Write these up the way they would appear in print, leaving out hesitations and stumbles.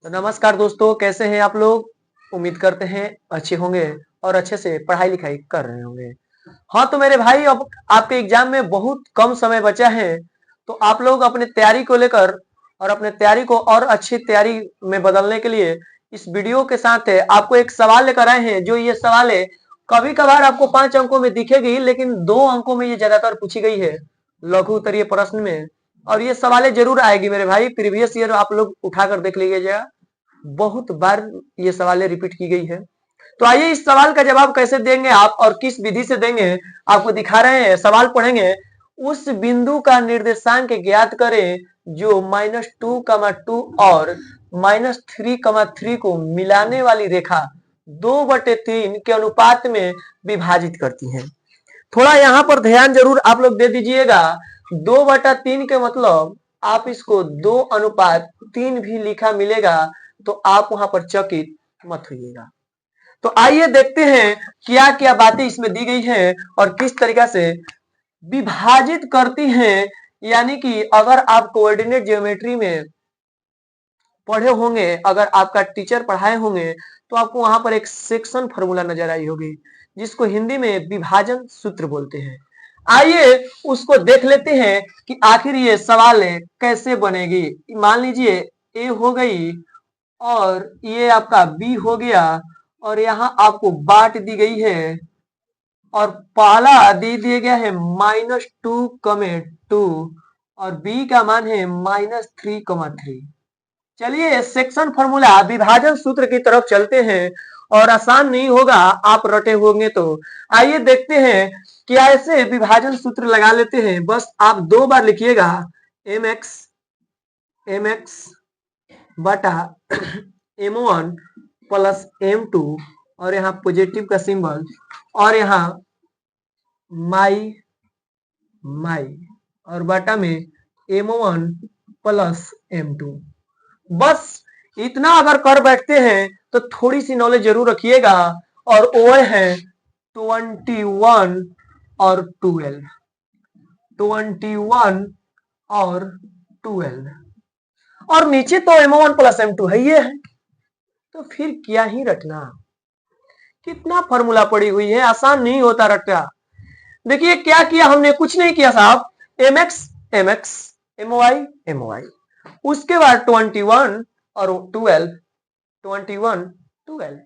तो नमस्कार दोस्तों, कैसे हैं आप लोग। उम्मीद करते हैं अच्छे होंगे और अच्छे से पढ़ाई लिखाई कर रहे होंगे। हाँ तो मेरे भाई, अब आपके एग्जाम में बहुत कम समय बचा है। तो आप लोग अपने तैयारी को लेकर और अपने तैयारी को और अच्छी तैयारी में बदलने के लिए इस वीडियो के साथ है आपको एक सवाल लेकर आए हैं। जो ये सवाल है, कभी कभार आपको 5 अंकों में दिखेगी, लेकिन 2 अंकों में ये ज्यादातर पूछी गई है लघु उत्तरीय प्रश्न में। और ये सवालें जरूर आएगी मेरे भाई, प्रीवियस ईयर आप लोग उठाकर देख लीजिएगा, बहुत बार ये सवालें रिपीट की गई है। तो आइए इस सवाल का जवाब कैसे देंगे आप और किस विधि से देंगे आपको दिखा रहे हैं। सवाल पढ़ेंगे, उस बिंदु का निर्देशांक ज्ञात करें जो -2, 2 और -3, 3 को मिलाने वाली रेखा 2/3 के अनुपात में विभाजित करती है। थोड़ा यहाँ पर ध्यान जरूर आप लोग दे दीजिएगा। 2/3 के मतलब आप इसको 2:3 भी लिखा मिलेगा तो आप वहां पर चकित मत होइएगा। तो आइए देखते हैं क्या क्या बातें इसमें दी गई हैं और किस तरीका से विभाजित करती हैं। यानी कि अगर आप कोऑर्डिनेट ज्योमेट्री में पढ़े होंगे, अगर आपका टीचर पढ़ाए होंगे, तो आपको वहां पर एक सेक्शन फॉर्मूला नजर आई होगी जिसको हिंदी में विभाजन सूत्र बोलते हैं। आइए उसको देख लेते हैं कि आखिर ये सवाल कैसे बनेगी। मान लीजिए ए हो गई और ये आपका बी हो गया और यहाँ आपको बाट दी गई है और पहला दे दिया गया है -2, 2 और बी का मान है -3, 3। चलिए सेक्शन फॉर्मूला विभाजन सूत्र की तरफ चलते हैं और आसान नहीं होगा, आप रटे होंगे तो। आइए देखते हैं क्या ऐसे विभाजन सूत्र लगा लेते हैं। बस आप 2 बार लिखिएगा mx बटा m1 प्लस m2 और यहाँ पॉजिटिव का सिंबल और यहाँ माई और बटा में m1 प्लस m2। बस इतना अगर कर बैठते हैं तो थोड़ी सी नॉलेज जरूर रखिएगा। और ओ है 21 और 12, 21 और 12 और नीचे तो m1 प्लस m2 है ये है। तो फिर क्या ही रटना, कितना फॉर्मूला पड़ी हुई है, आसान नहीं होता रटा। देखिए क्या किया हमने, कुछ नहीं किया साहब। mx mx, my उसके बाद 21 और 12, 21 12,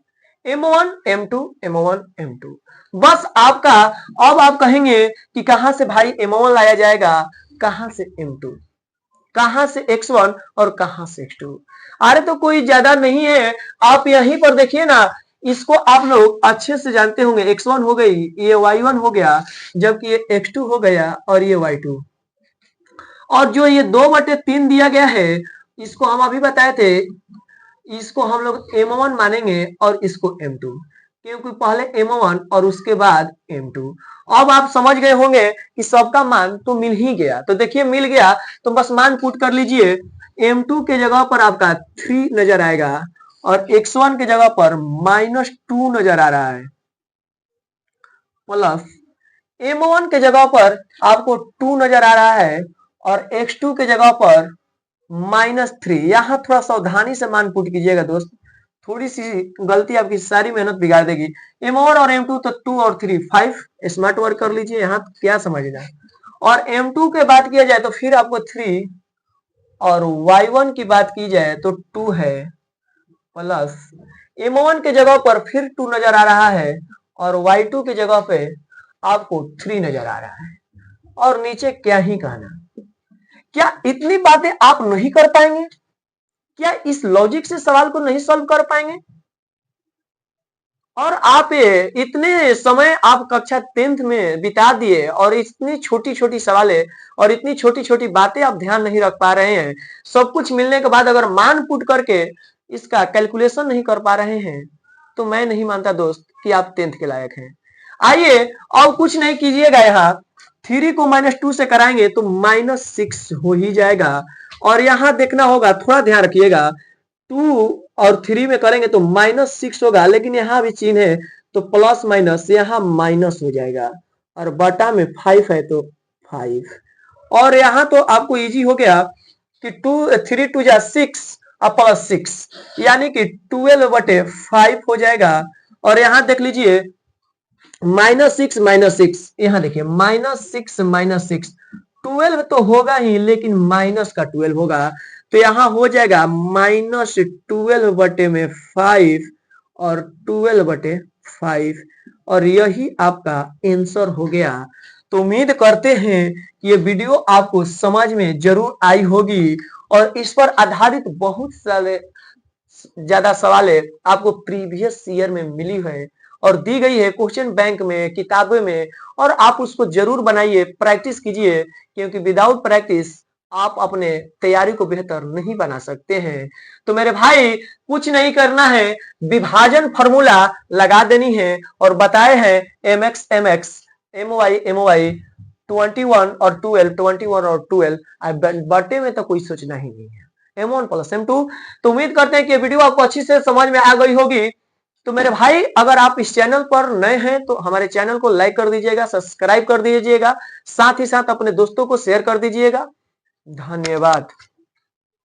m1 m2 m1 m2। बस आपका, अब आप कहेंगे कि कहां से भाई m1 लाया जाएगा, कहां से m2, कहां से x1 और कहां से x2। अरे तो कोई ज्यादा नहीं है, आप यहीं पर देखिए ना, इसको आप लोग अच्छे से जानते होंगे। x1 हो गई, ये y1 हो गया, जबकि ये x2 हो गया और ये y2। और जो ये 2/3 दिया गया है, इसको हम अभी बताए थे, इसको हम लोग m1 मानेंगे और इसको m2, क्योंकि पहले m1 और उसके बाद m2। अब आप समझ गए होंगे कि सबका मान तो मिल ही गया। तो देखिए मिल गया तो बस मान पुट कर लीजिए। m2 के जगह पर आपका 3 नजर आएगा और x1 के जगह पर -2 नजर आ रहा है, प्लस m1 के जगह पर आपको 2 नजर आ रहा है और x2 के जगह पर -3। यहां थोड़ा सावधानी से मान पुट कीजिएगा दोस्त, थोड़ी सी गलती आपकी सारी मेहनत बिगाड़ देगी। m1 और m2 तो 2 और 3 5, स्मार्ट वर्क कर लीजिए, यहाँ क्या समझना। और m2 के बात किया जाए तो फिर आपको 3 और y1 की बात की जाए तो 2 है, प्लस m1 के जगह पर फिर 2 नजर आ रहा है और y2 की जगह पे आपको 3 नजर आ रहा है। और नीचे क्या ही कहना। क्या इतनी बातें आप नहीं कर पाएंगे? क्या इस लॉजिक से सवाल को नहीं सॉल्व कर पाएंगे? और आप इतने समय आप कक्षा 10th में बिता दिए और इतनी छोटी छोटी सवालें और इतनी छोटी छोटी बातें आप ध्यान नहीं रख पा रहे हैं। सब कुछ मिलने के बाद अगर मान पुट करके इसका कैलकुलेशन नहीं कर पा रहे हैं तो मैं नहीं मानता दोस्त कि आप 10th के लायक हैं। आइए अब कुछ नहीं कीजिएगा, यहाँ 3 को -2 से कराएंगे तो -6 हो ही जाएगा। और यहाँ देखना होगा, थोड़ा ध्यान रखिएगा, 2 और 3 में करेंगे तो -6 होगा, लेकिन यहाँ भी चिन्ह है तो प्लस माइनस यहाँ माइनस हो जाएगा और बटा में 5 है तो 5। और यहाँ तो आपको इजी हो गया कि 2 3 2 जा 6 अब प्लस 6 यानी कि 12/5 हो जाएगा। और यहाँ देख लीजिए -6 यहाँ देखिए -6 12 तो होगा ही, लेकिन माइनस का 12 होगा, तो यहाँ हो जाएगा -12/5 और 12/5 और यही आपका आंसर हो गया। तो उम्मीद करते हैं कि ये वीडियो आपको समझ में जरूर आई होगी और इस पर आधारित बहुत सारे ज्यादा सवालें आपको प्रीवियस ईयर में मिली है और दी गई है क्वेश्चन बैंक में, किताबों में, और आप उसको जरूर बनाइए, प्रैक्टिस कीजिए, क्योंकि विदाउट प्रैक्टिस आप अपने तैयारी को बेहतर नहीं बना सकते हैं। तो मेरे भाई कुछ नहीं करना है, विभाजन फॉर्मूला लगा देनी है और बताए हैं mx mx my 21 और 12 21 और 12 बटे में तो कोई सोचना ही नहीं है, m1 प्लस m2। तो उम्मीद करते हैं कि वीडियो आपको अच्छी से समझ में आ गई होगी। तो मेरे भाई अगर आप इस चैनल पर नए हैं तो हमारे चैनल को लाइक कर दीजिएगा, सब्सक्राइब कर दीजिएगा, साथ ही साथ अपने दोस्तों को शेयर कर दीजिएगा। धन्यवाद।